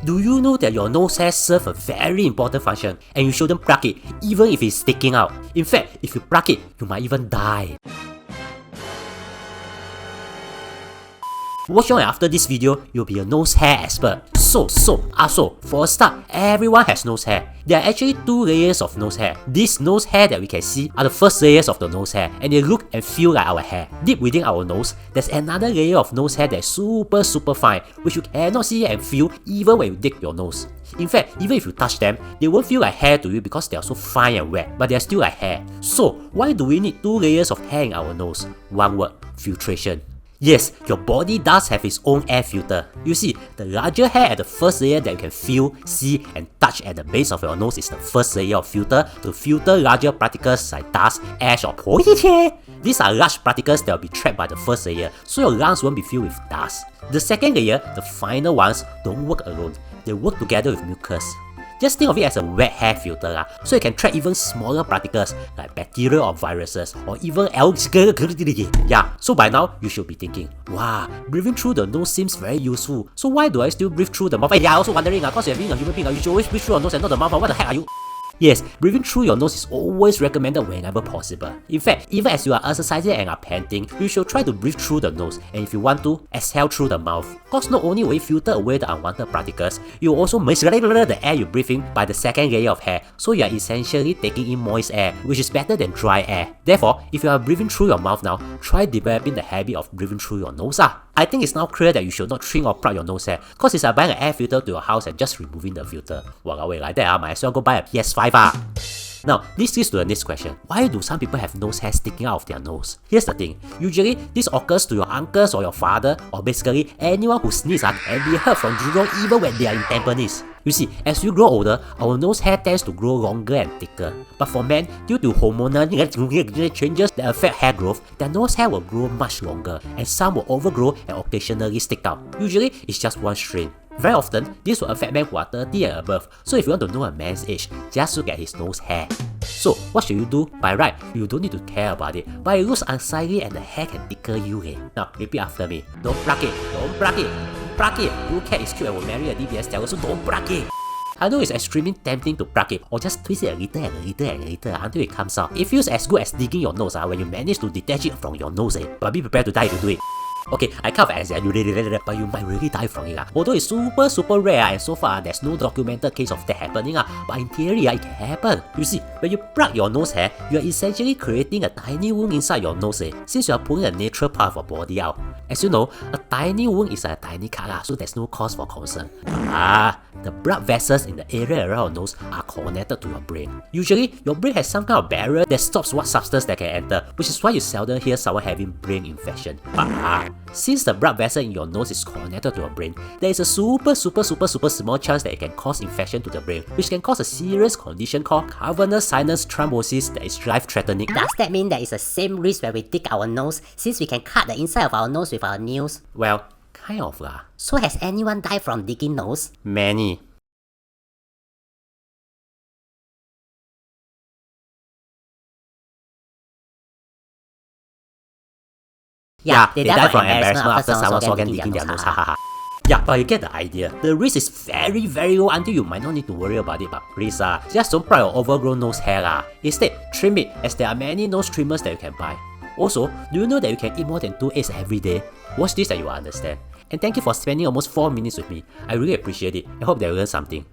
Do you know that your nose hair serves a very important function and you shouldn't pluck it even if it's sticking out? In fact, if you pluck it, you might even die. Watch on after this video, you'll be a nose hair expert. So, for a start, everyone has nose hair. There are actually two layers of nose hair. These nose hair that we can see are the first layers of the nose hair, and they look and feel like our hair. Deep within our nose, there's another layer of nose hair that's super fine, which you cannot see and feel even when you dig your nose. In fact, even if you touch them, they won't feel like hair to you because they are so fine and wet, but they are still like hair. So, why do we need two layers of hair in our nose? One word, filtration. Yes, your body does have its own air filter. You see, the larger hair at the first layer that you can feel, see and touch at the base of your nose is the first layer of filter to filter larger particles like dust, ash or pollen. These are large particles that will be trapped by the first layer, so your lungs won't be filled with dust. The second layer, the final ones, don't work alone. They work together with mucus. Just think of it as a wet hair filter, so it can trap even smaller particles like bacteria or viruses or even allergens. Yeah, so by now you should be thinking, wow, breathing through the nose seems very useful. So why do I still breathe through the mouth? Yeah, I'm also wondering, because you're being a human being, you should always breathe through your nose and not the mouth. What the heck are you? Yes, breathing through your nose is always recommended whenever possible. In fact, even as you are exercising and are panting, you should try to breathe through the nose, and if you want to, exhale through the mouth. Cause not only will it filter away the unwanted particles, you will also moisturize the air you breathe in by the second layer of hair, so you are essentially taking in moist air, which is better than dry air. Therefore, if you are breathing through your mouth now, try developing the habit of breathing through your nose. I think it's now clear that you should not trim or pluck your nose hair, cause it's like buying an air filter to your house and just removing the filter. Walao like that, might as well go buy a PS5. Now, this leads to the next question. Why do some people have nose hair sticking out of their nose? Here's the thing. Usually, this occurs to your uncles or your father, or basically anyone who sneezes and be heard from Jurong even when they are in Tampines. You see, as you grow older, our nose hair tends to grow longer and thicker. But for men, due to hormonal changes that affect hair growth, their nose hair will grow much longer, and some will overgrow and occasionally stick out. Usually, it's just one strand. Very often, this will affect men who are 30 and above, so if you want to know a man's age, just look at his nose hair. So, what should you do? By right, you don't need to care about it, but it looks unsightly and the hair can tickle you. Now, repeat after me. Don't pluck it, don't pluck it, pluck it. Blue cat is cute and will marry a DBS teller, so don't pluck it. I know it's extremely tempting to pluck it, or just twist it a little until it comes out. It feels as good as digging your nose when you manage to detach it from your nose, but be prepared to die if you do it. Okay, I kind of exaggerated, but you might really die from it. Although it's super rare and so far there's no documented case of that happening, but in theory it can happen. You see, when you pluck your nose hair, you are essentially creating a tiny wound inside your nose, since you are pulling a natural part of your body out. As you know, a tiny wound is a tiny cut, so there's no cause for concern. The blood vessels in the area around your nose are connected to your brain. Usually, your brain has some kind of barrier that stops what substance that can enter, which is why you seldom hear someone having brain infection. But since the blood vessel in your nose is connected to your brain, there is a super small chance that it can cause infection to the brain, which can cause a serious condition called cavernous sinus thrombosis that is life-threatening. Does that mean there is the same risk when we dig our nose, since we can cut the inside of our nose with our nails? Well, kind of lah. So has anyone died from digging nose? Many. Yeah, they died from embarrassment after someone saw them digging their nose. Yeah, but you get the idea. The risk is very low until you might not need to worry about it, but please just don't pluck your overgrown nose hair Instead, trim it, as there are many nose trimmers that you can buy. Also, do you know that you can eat more than 2 eggs every day? Watch this and you will understand. And thank you for spending almost 4 minutes with me. I really appreciate it. I hope that you learned something.